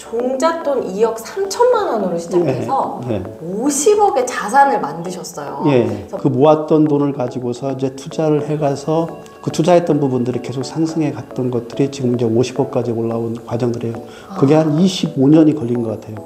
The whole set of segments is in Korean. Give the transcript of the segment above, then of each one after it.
종잣돈 2억 3천만 원으로 시작해서 50억의 자산을 만드셨어요. 그 모았던 돈을 가지고서 이제 투자를 해가서 그 투자했던 부분들이 계속 상승해 갔던 것들이 지금 이제 50억까지 올라온 과정들이에요. 그게 한 25년이 걸린 것 같아요.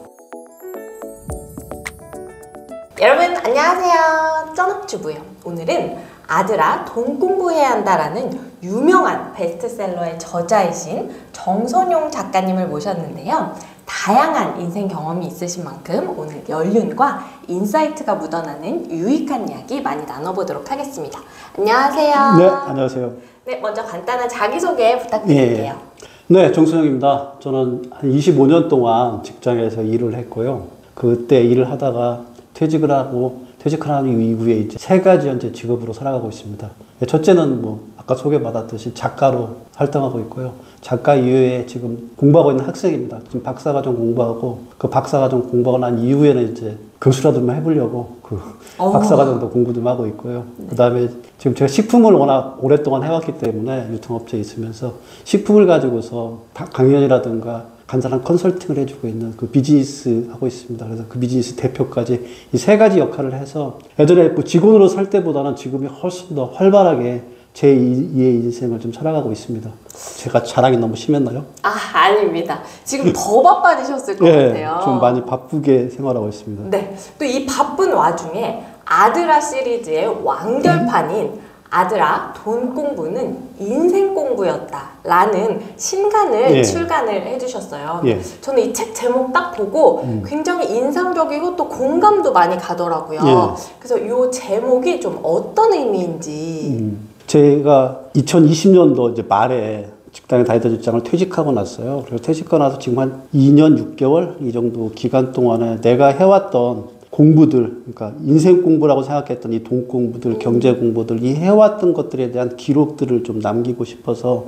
여러분 안녕하세요. 쩐업주부예요. 오늘은 아들아 돈 공부해야 한다라는 유명한 베스트셀러의 저자이신 정선용 작가님을 모셨는데요. 다양한 인생 경험이 있으신 만큼 오늘 연륜과 인사이트가 묻어나는 유익한 이야기 많이 나눠보도록 하겠습니다. 안녕하세요. 네, 안녕하세요. 네, 먼저 간단한 자기소개 부탁드릴게요. 네, 정선용입니다. 저는 한 25년 동안 직장에서 일을 했고요. 그때 일을 하다가 퇴직을 한 이후에 이제 세 가지 현재 직업으로 살아가고 있습니다. 첫째는 아까 소개받았듯이 작가로 활동하고 있고요. 작가 이외에 지금 공부하고 있는 학생입니다. 지금 박사과정 공부하고 그 박사과정 공부하고 난 이후에는 이제 교수라도 좀 해보려고 박사과정도 공부 좀 하고 있고요. 그 다음에 지금 제가 식품을 워낙 오랫동안 해왔기 때문에 유통업체에 있으면서 식품을 가지고서 강연이라든가 간단한 컨설팅을 해주고 있는 그 비즈니스 하고 있습니다. 그래서 그 비즈니스 대표까지 이 세 가지 역할을 해서 예전에 직원으로 살 때보다는 지금이 훨씬 더 활발하게 제 2의 인생을 좀 살아가고 있습니다. 제가 자랑이 너무 심했나요? 아닙니다. 지금 더 바빠지셨을 것 같아요. 좀 많이 바쁘게 생활하고 있습니다. 네, 또 이 바쁜 와중에 아들아 시리즈의 완결판인 아들아 돈 공부는 인생 공부였다 라는 신간을 출간을 해주셨어요. 저는 이 책 제목 딱 보고 굉장히 인상적이고 또 공감도 많이 가더라고요. 그래서 이 제목이 좀 어떤 의미인지. 제가 2020년도 이제 말에 직장에 다니던 직장을 퇴직하고 났어요. 그래서 퇴직하고 나서 지금 한 2년 6개월 이 정도 기간 동안에 내가 해왔던 공부들, 그러니까 인생 공부라고 생각했던 이 돈 공부들, 경제 공부들, 이 해왔던 것들에 대한 기록들을 좀 남기고 싶어서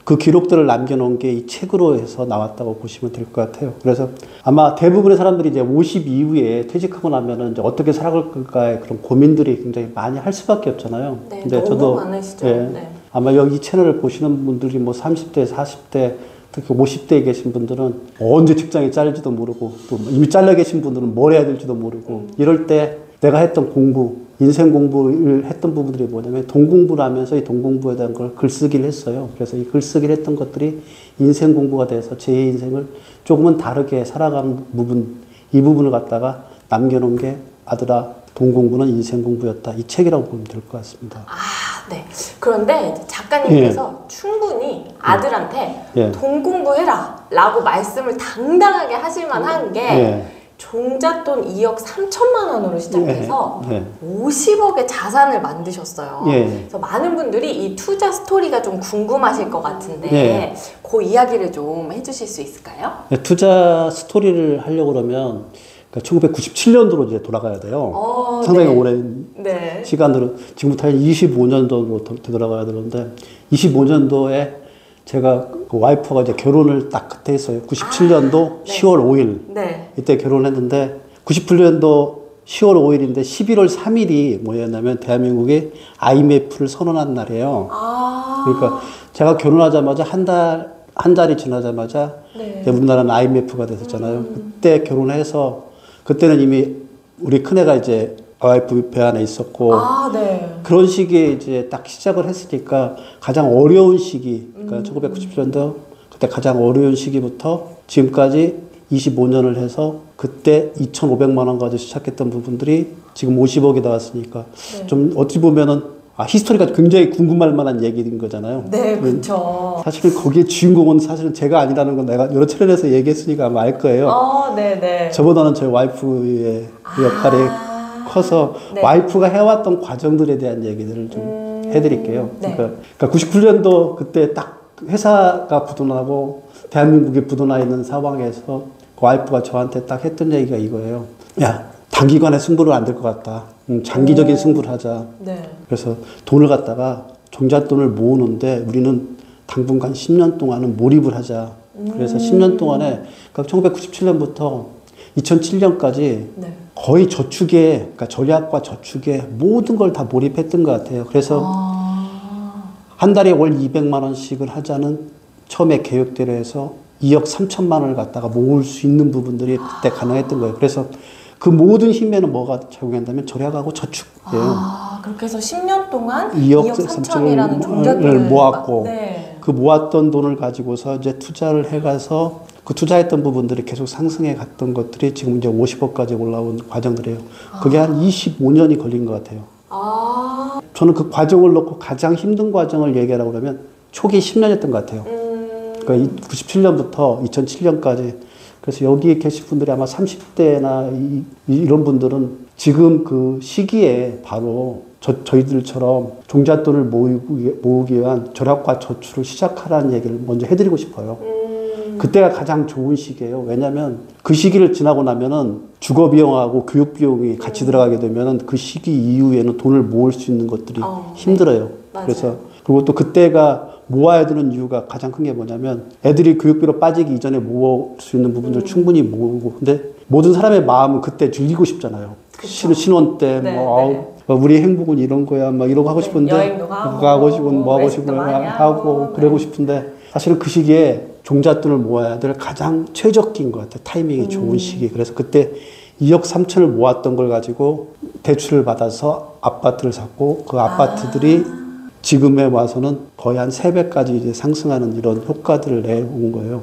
그 기록들을 남겨놓은 게 이 책으로 해서 나왔다고 보시면 될 것 같아요. 그래서 아마 대부분의 사람들이 이제 50 이후에 퇴직하고 나면은 이제 어떻게 살아갈까의 그런 고민들이 굉장히 많이 할 수밖에 없잖아요. 네, 근데 너무 저도 많으시죠. 네. 아마 여기 채널을 보시는 분들이 30대, 40대, 특히 50대에 계신 분들은 언제 직장이 잘릴지도 모르고 또 이미 잘려 계신 분들은 뭘 해야 될지도 모르고 이럴 때 내가 했던 공부, 인생 공부를 했던 부분들이 뭐냐면 돈 공부를 하면서 이 돈 공부에 대한 걸 글쓰기를 했어요. 그래서 이 글쓰기를 했던 것들이 인생 공부가 돼서 제 인생을 조금은 다르게 살아가는 부분, 이 부분을 갖다가 남겨놓은 게 아들아 돈 공부는 인생 공부였다. 이 책이라고 보면 될 것 같습니다. 네. 그런데 작가님께서 충분히 아들한테 돈 공부해라 라고 말씀을 당당하게 하실 만한 게 종잣돈 2억 3천만 원으로 시작해서 50억의 자산을 만드셨어요. 그래서 많은 분들이 이 투자 스토리가 좀 궁금하실 것 같은데 그 이야기를 좀 해주실 수 있을까요? 투자 스토리를 하려고 그러면 1997년도로 이제 돌아가야 돼요. 상당히 오랜 시간으로 지금부터 한 25년도로 되돌아가야 되는데 25년도에 제가 그 와이프가 이제 결혼을 딱 그때 했어요. 97년도 10월 5일 이때 결혼했는데 98년도 10월 5일인데 11월 3일이 뭐였냐면 대한민국이 IMF를 선언한 날이에요. 그러니까 제가 결혼하자마자 한 달이 지나자마자 우리나라는 IMF가 됐었잖아요. 그때 결혼해서 그때는 이미 우리 큰애가 이제 와이프 배 안에 있었고 그런 시기에 이제 딱 시작을 했으니까 가장 어려운 시기, 그러니까 1997년도 그때 가장 어려운 시기부터 지금까지 25년을 해서 그때 2,500만 원 가지고 시작했던 부분들이 지금 50억이 나왔으니까 좀 어찌 보면은 히스토리가 굉장히 궁금할 만한 얘기인 거잖아요. 네, 그렇죠. 사실은 거기에 주인공은 사실은 제가 아니라는 건 내가 여러 차례에서 얘기했으니까 아마 알 거예요. 저보다는 저희 와이프의 역할이 커서 와이프가 해왔던 과정들에 대한 얘기들을 좀 해드릴게요. 그러니까 99년도 그때 딱 회사가 부도나고 대한민국이 부도나 있는 상황에서 그 와이프가 저한테 딱 했던 얘기가 이거예요. 야, 단기간에 승부를 안 될 것 같다. 장기적인 승부를 하자. 그래서 돈을 갖다가 종잣돈을 모으는데 우리는 당분간 10년 동안은 몰입을 하자. 그래서 10년 동안에 그러니까 1997년부터 2007년까지 거의 저축에, 그러니까 전략과 저축에 모든 걸 다 몰입했던 것 같아요. 그래서 한 달에 월 200만 원씩을 하자는 처음에 계획대로 해서 2억 3천만 원을 갖다가 모을 수 있는 부분들이 그때 가능했던 거예요. 그래서 그 모든 힘에는 뭐가 작용한다면 절약하고 저축이에요. 그렇게 해서 10년 동안 2억 3천이라는 종잣돈을 모았고 그 모았던 돈을 가지고서 이제 투자를 해가서 그 투자했던 부분들이 계속 상승해 갔던 것들이 지금 이제 50억까지 올라온 과정들이에요. 그게 한 25년이 걸린 것 같아요. 저는 그 과정을 놓고 가장 힘든 과정을 얘기하라고 그러면 초기 10년이었던 것 같아요. 그러니까 97년부터 2007년까지. 그래서 여기에 계신 분들이 아마 30대나 이런 분들은 지금 그 시기에 바로 저희들처럼 종잣돈을 모으기 위한 절약과 저축을 시작하라는 얘기를 먼저 해드리고 싶어요. 그때가 가장 좋은 시기예요. 왜냐하면 그 시기를 지나고 나면은 주거 비용하고 교육 비용이 같이 들어가게 되면은 그 시기 이후에는 돈을 모을 수 있는 것들이 힘들어요. 네. 그래서 그리고 또 그때가 모아야 되는 이유가 가장 큰 게 뭐냐면 애들이 교육비로 빠지기 이전에 모을 수 있는 부분들 충분히 모으고 근데 모든 사람의 마음은 그때 즐기고 싶잖아요. 신혼 때 우리 행복은 이런 거야 막 이러고 하고 싶은데 여행도 가고 싶고 뭐 하고 싶고 하고 그러고 싶은데 사실은 그 시기에 종잣돈을 모아야 될 가장 최적기인 것 같아요. 타이밍이 좋은 시기. 그래서 그때 2억 3천을 모았던 걸 가지고 대출을 받아서 아파트를 샀고 그 아파트들이 지금에 와서는 거의 한 3배까지 이제 상승하는 이런 효과들을 내온 거예요.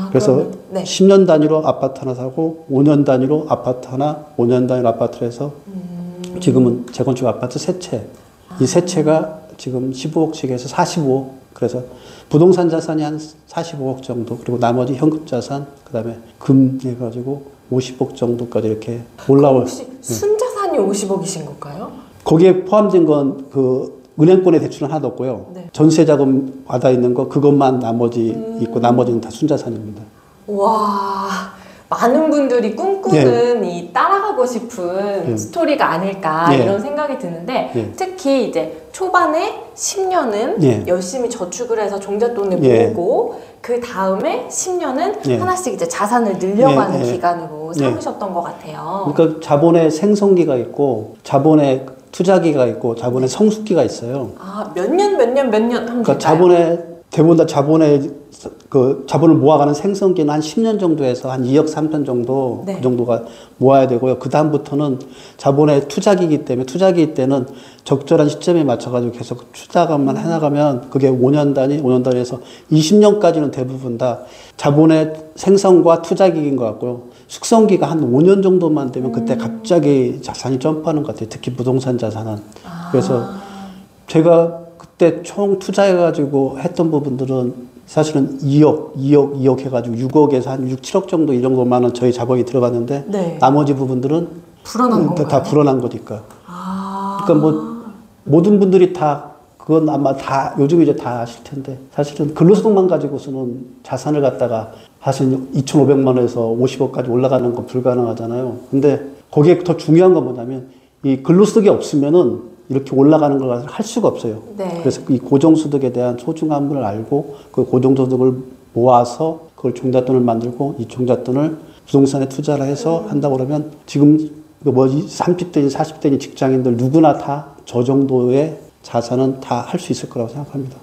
그래서 10년 단위로 아파트 하나 사고 5년 단위로 아파트 하나, 5년 단위로 아파트를 해서 지금은 재건축 아파트 3채. 이 3채가 지금 15억씩 해서 45억. 그래서 부동산 자산이 한 45억 정도, 그리고 나머지 현금 자산, 그 다음에 금 해가지고 50억 정도까지 이렇게 올라올. 혹시 순자산이 50억이신 건가요? 거기에 포함된 건 그 은행권의 대출은 하나도 없고요. 전세 자금 받아 있는 거 그것만 나머지 있고 나머지는 다 순자산입니다. 와, 많은 분들이 꿈꾸는 이 따라가고 싶은 스토리가 아닐까 이런 생각이 드는데 특히 이제 초반에 10년은 열심히 저축을 해서 종잣돈을 모으고 그 다음에 10년은 하나씩 이제 자산을 늘려가는 기간으로 삼으셨던 것 같아요. 그러니까 자본의 생성기가 있고 자본의 투자기가 있고 자본의 성숙기가 있어요. 몇 년 하면 그러니까 대부분 다 자본을 모아가는 생성기는 한 10년 정도에서 한 2억 3천 정도 그 정도가 모아야 되고요. 그 다음부터는 자본의 투자기이기 때문에 투자기 때는 적절한 시점에 맞춰가지고 계속 투자금만 해나가면 그게 5년 단위에서 20년까지는 대부분 다 자본의 생성과 투자기인 것 같고요. 숙성기가 한 5년 정도만 되면 그때 갑자기 자산이 점프하는 것 같아요. 특히 부동산 자산은. 그래서 제가 그때 총 투자해가지고 했던 부분들은 사실은 2억 해가지고 6억에서 한 6, 7억 정도 이 정도만은 저희 자본이 들어갔는데 나머지 부분들은 불어난 건가요? 다 불어난 거니까. 그러니까 뭐 모든 분들이 다 그건 아마 다 요즘 이제 다 아실 텐데 사실은 근로소득만 가지고서는 자산을 갖다가 사실 2,500만 원에서 50억까지 올라가는 건 불가능하잖아요. 근데 거기에 더 중요한 건 뭐냐면 이 근로소득이 없으면은 이렇게 올라가는 걸 할 수가 없어요. 그래서 이 고정소득에 대한 소중함을 알고 그 고정소득을 모아서 그걸 종잣돈을 만들고 이 종잣돈을 부동산에 투자를 해서 한다고 그러면 지금 뭐 30대인 40대인 직장인들 누구나 다 저 정도의 자산은 다 할 수 있을 거라고 생각합니다.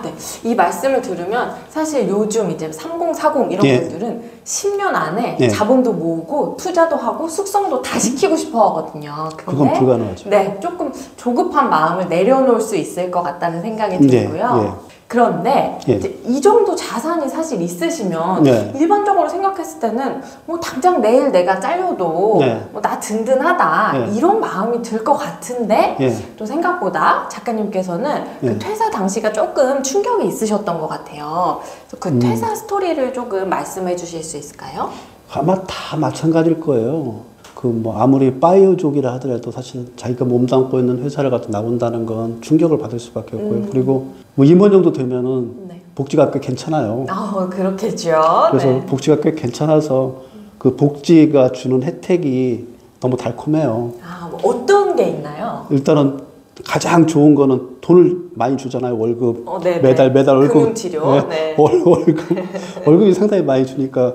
네. 이 말씀을 들으면 사실 요즘 이제 3040 이런 분들은 10년 안에 자본도 모으고 투자도 하고 숙성도 다 시키고 싶어 하거든요. 그건 불가능하죠. 조금 조급한 마음을 내려놓을 수 있을 것 같다는 생각이 들고요. 그런데 이제 이 정도 자산이 사실 있으시면 일반적으로 생각했을 때는 뭐 당장 내일 내가 잘려도 뭐 나 든든하다 이런 마음이 들 것 같은데 또 생각보다 작가님께서는 그 퇴사 당시가 조금 충격이 있으셨던 것 같아요. 그래서 그 퇴사 스토리를 조금 말씀해 주실 수 있을까요? 아마 다 마찬가지일 거예요. 그 뭐 아무리 바이오족이라 하더라도 사실 자기가 몸담고 있는 회사를 갖다 나온다는 건 충격을 받을 수밖에 없고요. 그리고 뭐 임원 정도 되면은 복지가 꽤 괜찮아요. 그렇겠죠. 그래서 복지가 꽤 괜찮아서 그 복지가 주는 혜택이 너무 달콤해요. 뭐 어떤 게 있나요? 일단은 가장 좋은 거는 돈을 많이 주잖아요. 월급 매달 월급 금융치료 월급이 상당히 많이 주니까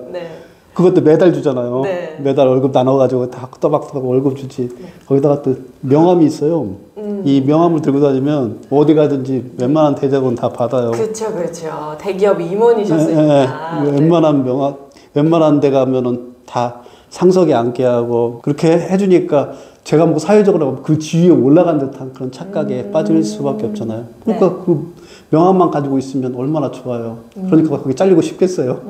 그것도 매달 주잖아요. 네. 매달 월급 나눠가지고 다 또박또박 월급 주지. 거기다가 또 명함이 있어요. 이 명함을 들고 다니면 어디 가든지 웬만한 대접은 다 받아요. 그렇죠, 그렇죠. 대기업 임원이셨으니까. 웬만한 명함, 웬만한 데 가면은 다 상석에 앉게 하고 그렇게 해주니까 제가 뭐 사회적으로 그 지위에 올라간 듯한 그런 착각에 빠질 수밖에 없잖아요. 그러니까 네. 그 명함만 가지고 있으면 얼마나 좋아요. 그러니까 거기 잘리고 싶겠어요.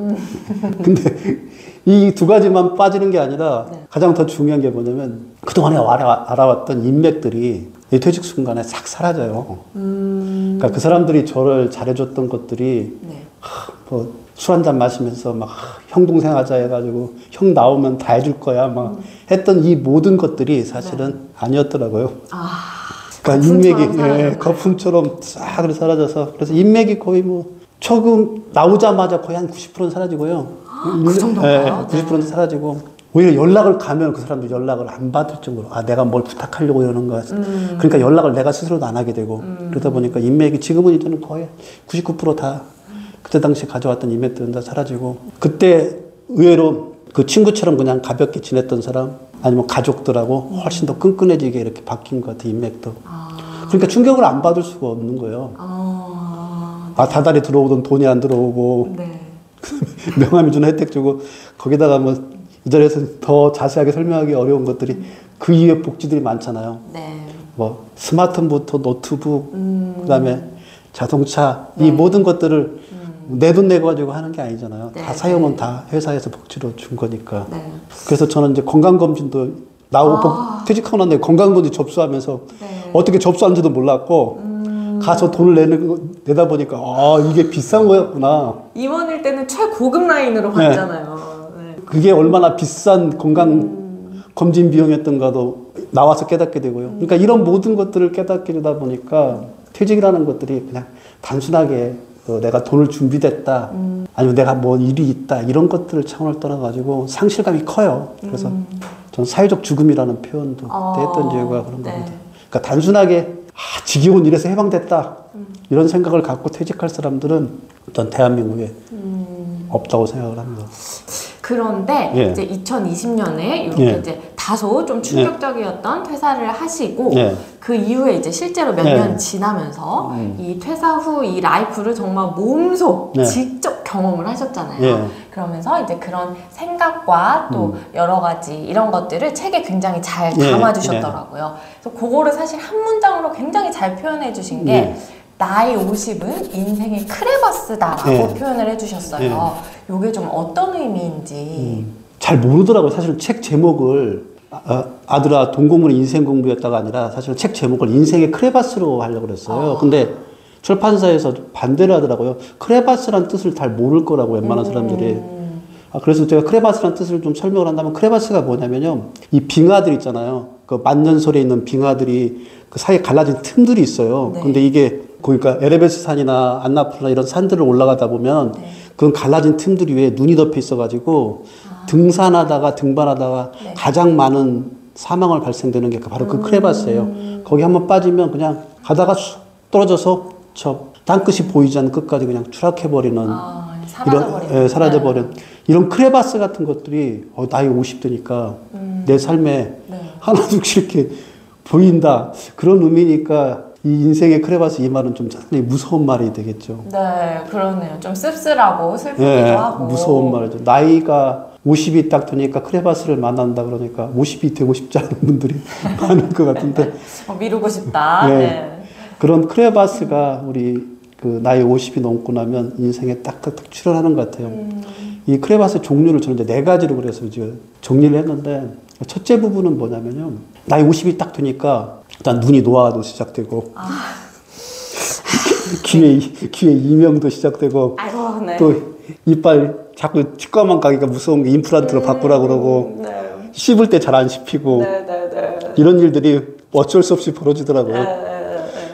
근데 이 두 가지만 빠지는 게 아니라 네. 가장 더 중요한 게 뭐냐면 그동안에 알아왔던 인맥들이 이 퇴직 순간에 싹 사라져요. 그러니까 그 사람들이 저를 잘해줬던 것들이 네. 뭐 술 한잔 마시면서 막 형 동생 하자 해가지고 형 나오면 다 해줄 거야 막 했던 이 모든 것들이 사실은 네. 아니었더라고요. 그러니까 인맥이 예, 거품처럼 싹 사라져서 그래서 인맥이 거의 뭐 처음 나오자마자 거의 한 90%는 사라지고요. 그 정도인가요? 예, 90%는 사라지고 오히려 연락을 가면 그 사람들이 연락을 안 받을 정도로 아 내가 뭘 부탁하려고 이러는 거야. 그러니까 연락을 내가 스스로도 안 하게 되고 그러다 보니까 인맥이 지금은 이제는 거의 99% 다 그때 당시 가져왔던 인맥들은 다 사라지고 그때 의외로 그 친구처럼 그냥 가볍게 지냈던 사람 아니면 가족들하고 훨씬 더 끈끈해지게 이렇게 바뀐 것 같아 인맥도. 그러니까 충격을 안 받을 수가 없는 거예요. 다달이 들어오던 돈이 안 들어오고 네. 명함이 주는 혜택 주고 거기다가 뭐 이 자리에서 더 자세하게 설명하기 어려운 것들이 그 이외의 복지들이 많잖아요. 네. 뭐 스마트폰부터 노트북 그다음에 자동차 네. 이 모든 것들을 내 돈 내고 가지고 하는 게 아니잖아요. 네. 다 사용은 다 회사에서 복지로 준 거니까. 네. 그래서 저는 이제 건강검진도 나오고 퇴직하고 난 뒤에 건강검진 접수하면서 네. 어떻게 접수하는지도 몰랐고 가서 돈을 내다 보니까 이게 비싼 거였구나. 임원일 때는 최고급 라인으로 갔잖아요. 네. 그게 얼마나 비싼 건강검진 비용이었던가도 나와서 깨닫게 되고요. 그러니까 이런 모든 것들을 깨닫게 되다 보니까 퇴직이라는 것들이 그냥 단순하게 내가 돈을 준비됐다 아니면 내가 뭐 일이 있다 이런 것들을 차원을 떠나가지고 상실감이 커요. 그래서 전 사회적 죽음이라는 표현도 했던 이유가 그런 네. 겁니다. 그러니까 단순하게 지겨운 일에서 해방됐다 이런 생각을 갖고 퇴직할 사람들은 전 대한민국에 없다고 생각을 합니다. 그런데 예. 이제 2020년에 이렇게 예. 이제 다소 좀 충격적이었던 퇴사를 하시고 예. 그 이후에 이제 실제로 몇 년 지나면서 이 퇴사 후 이 라이프를 정말 몸소 직접 경험을 하셨잖아요. 그러면서 이제 그런 생각과 또 여러 가지 이런 것들을 책에 굉장히 잘 담아주셨더라고요. 그래서 그거를 사실 한 문장으로 굉장히 잘 표현해 주신 게 나이 50은 인생의 크레바스다라고 표현을 해주셨어요. 이게 좀 어떤 의미인지 잘 모르더라고요. 사실은 책 제목을 아들아 돈 공부는 인생 공부였다가 아니라 사실은 책 제목을 인생의 크레바스로 하려고 그랬어요. 근데 출판사에서 반대를 하더라고요. 크레바스란 뜻을 잘 모를 거라고 웬만한 사람들이. 그래서 제가 크레바스란 뜻을 좀 설명을 한다면 크레바스가 뭐냐면요. 이 빙하들 있잖아요. 그 만년설에 있는 빙하들이 그 사이에 갈라진 틈들이 있어요. 네. 근데 이게 그러니까 에베레스트 산이나 안나푸르나 이런 산들을 올라가다 보면 그건 갈라진 틈들 위에 눈이 덮여 있어가지고 등산하다가 등반하다가 가장 많은 사망을 발생되는 게 바로 그 크레바스예요. 거기 한번 빠지면 그냥 가다가 쑥 떨어져서 저 땅끝이 보이지 않는 끝까지 그냥 추락해버리는 사라져버리는 이런 크레바스 같은 것들이 나이 50대니까 내 삶에 하나둘씩 이렇게 보인다. 그런 의미니까 이 인생의 크레바스 이 말은 좀 상당히 무서운 말이 되겠죠. 네, 그러네요. 좀 씁쓸하고 슬프기도 하고. 무서운 말이죠. 나이가 50이 딱 되니까 크레바스를 만난다 그러니까 50이 되고 싶지 않은 분들이 많을 것 같은데. 미루고 싶다. 네. 그런 크레바스가 우리 그 나이 50이 넘고 나면 인생에 딱딱딱 출현하는 것 같아요. 이 크레바스 종류를 저는 이제 4가지로 그래서 이제 정리를 했는데 첫째 부분은 뭐냐면요. 나이 50이 딱 되니까 일단 눈이 노화도 시작되고 귀에 이명도 시작되고 또 이빨 자꾸 치과만 가기가 무서운 게 임플란트로 바꾸라고 그러고 씹을 때 잘 안 씹히고 이런 일들이 어쩔 수 없이 벌어지더라고요.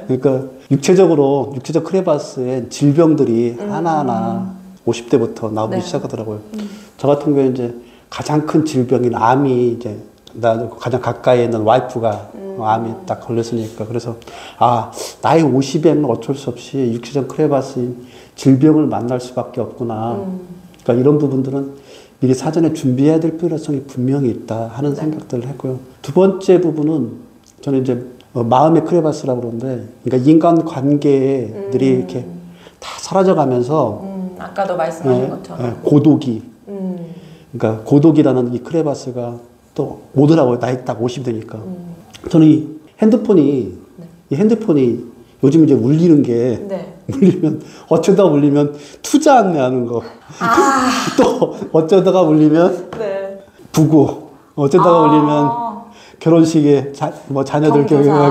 그러니까 육체적 크레바스의 질병들이 하나하나 50대부터 나오기 시작하더라고요. 저 같은 경우에 이제 가장 큰 질병인 암이 이제 나 가장 가까이에 있는 와이프가 암이 딱 걸렸으니까 그래서 나이 50에는 어쩔 수 없이 육체적 크레바스인 질병을 만날 수밖에 없구나. 그러니까 이런 부분들은 미리 사전에 준비해야 될 필요성이 분명히 있다 하는 생각들을 했고요. 두 번째 부분은 저는 이제 마음의 크레바스라고 그러는데, 그러니까 인간 관계들이 이렇게 다 사라져가면서 아까도 말씀하신 것처럼 고독이 그러니까 고독이라는 이 크레바스가 또 오더라고요. 나이 딱 50 되니까. 저는 이 핸드폰이 요즘 이제 울리는 게 울리면 어쩌다 울리면 투자 안내하는 거. 또 어쩌다가 울리면 부고, 어쩌다가 울리면 결혼식에 자녀들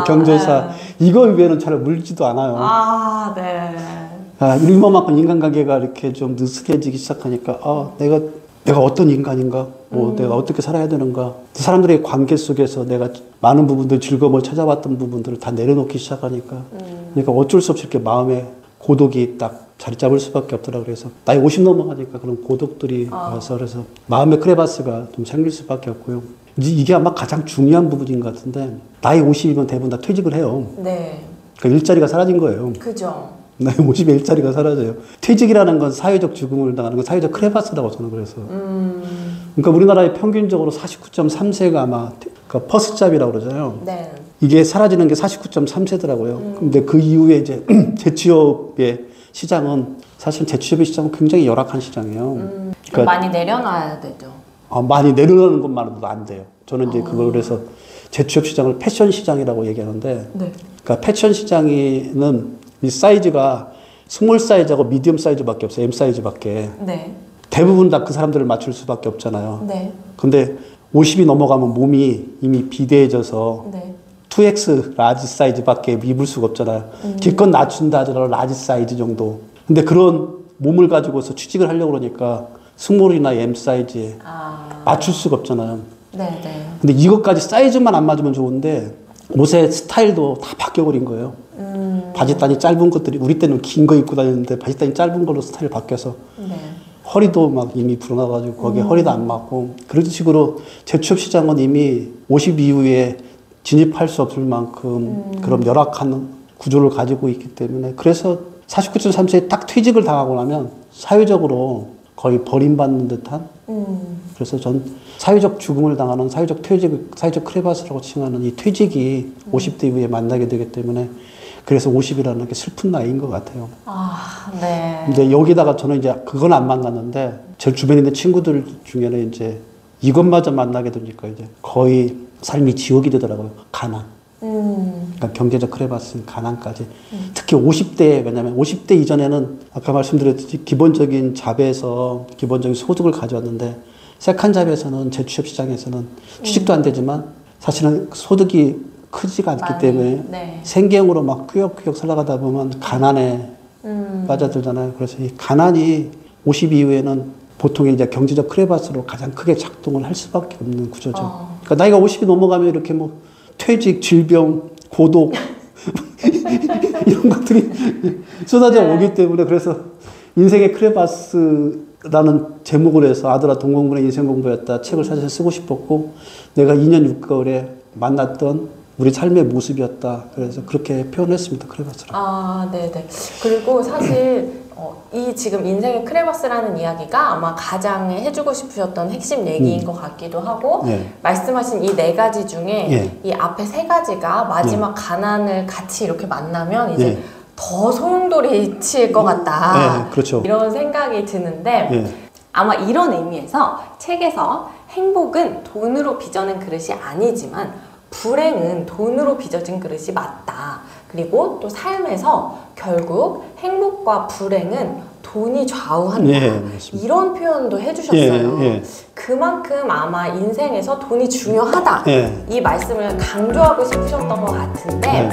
경조사 이거 외에는 잘 울지도 않아요. 일만큼 인간관계가 이렇게 좀 느슨해지기 시작하니까 내가 어떤 인간인가, 내가 어떻게 살아야 되는가, 사람들의 관계 속에서 내가 많은 부분들 즐거움을 찾아왔던 부분들을 다 내려놓기 시작하니까 그러니까 어쩔 수 없이 이렇게 마음에 고독이 딱 자리 잡을 수밖에 없더라. 그래서 나이 50 넘어가니까 그런 고독들이 와서 그래서 마음의 크레바스가 좀 생길 수밖에 없고요. 이게 아마 가장 중요한 부분인 것 같은데, 나이 50이면 대부분 다 퇴직을 해요. 그러니까 일자리가 사라진 거예요. 그죠. 나이 50에 일자리가 사라져요. 퇴직이라는 건 사회적 죽음을 당하는 건 사회적 크레바스라고 저는 그래서. 그러니까 우리나라의 평균적으로 49.3세가 아마 그러니까 퍼스트잡이라고 그러잖아요. 이게 사라지는 게 49.3세더라고요. 근데 그 이후에 이제 재취업의 시장은 사실 재취업의 시장은 굉장히 열악한 시장이에요. 그러니까 많이 내려놔야 되죠. 많이 내려놓는 것만으로도 안 돼요. 저는 이제 그걸 그래서 재취업 시장을 패션 시장이라고 얘기하는데, 그러니까 패션 시장에는 이 사이즈가 스몰 사이즈하고 미디엄 사이즈밖에 없어요. M 사이즈밖에. 대부분 다 그 사람들을 맞출 수밖에 없잖아요. 근데 50이 넘어가면 몸이 이미 비대해져서 2X 라지 사이즈밖에 입을 수가 없잖아요. 기껏 낮춘다 하더라도 라지 사이즈 정도. 근데 그런 몸을 가지고서 취직을 하려고 그러니까 스몰이나 M 사이즈에 맞출 수가 없잖아요. 근데 이것까지 사이즈만 안 맞으면 좋은데 옷의 스타일도 다 바뀌어버린 거예요. 바지단이 짧은 것들이, 우리 때는 긴 거 입고 다녔는데 바지단이 짧은 걸로 스타일이 바뀌어서 허리도 막 이미 불어나가지고 거기에 허리도 안 맞고, 그런 식으로 재취업 시장은 이미 50 이후에 진입할 수 없을 만큼 그런 열악한 구조를 가지고 있기 때문에, 그래서 49.3세에 딱 퇴직을 당하고 나면 사회적으로 거의 버림받는 듯한, 그래서 전 사회적 죽음을 당하는 사회적 퇴직, 사회적 크레바스라고 칭하는 이 퇴직이 50대 이후에 만나게 되기 때문에, 그래서 50이라는 게 슬픈 나이인 것 같아요. 근데 여기다가 저는 이제 그건 안 만났는데, 제 주변에 있는 친구들 중에는 이제 이것마저 만나게 되니까 이제 거의 삶이 지옥이 되더라고요. 가난. 그러니까 경제적 크레바스, 가난까지. 특히 50대, 왜냐면 50대 이전에는 아까 말씀드렸듯이 기본적인 잡에서 기본적인 소득을 가져왔는데, 세컨 잡에서는 재취업 시장에서는 취직도 안 되지만 사실은 소득이 크지가 않기 때문에 생계형으로 막 꾸역꾸역 살아가다 보면 가난에 빠져들잖아요. 그래서 이 가난이 50 이후에는 보통 이제 경제적 크레바스로 가장 크게 작동을 할 수밖에 없는 구조죠. 그러니까 나이가 50이 넘어가면 이렇게 뭐 퇴직, 질병, 고독 이런 것들이 쏟아져 오기 때문에, 그래서 인생의 크레바스라는 제목을 해서 아들아 동공분의 인생 공부였다 책을 사실 쓰고 싶었고, 내가 2년 6개월에 만났던 우리 삶의 모습이었다. 그래서 그렇게 표현했습니다. 크레바스라고. 네네. 그리고 사실 이 지금 인생의 크레바스라는 이야기가 아마 가장 해주고 싶으셨던 핵심 얘기인 것 같기도 하고, 말씀하신 이 4가지 중에 이 앞에 3가지가 마지막 가난을 같이 이렇게 만나면 이제 더 소용돌이칠 것 같다. 그렇죠. 이런 생각이 드는데, 아마 이런 의미에서 책에서 행복은 돈으로 빚어낸 그릇이 아니지만 불행은 돈으로 빚어진 그릇이 맞다. 그리고 또 삶에서 결국 행복과 불행은 돈이 좌우한다. 이런 표현도 해주셨어요. 그만큼 아마 인생에서 돈이 중요하다. 이 말씀을 강조하고 싶으셨던 것 같은데,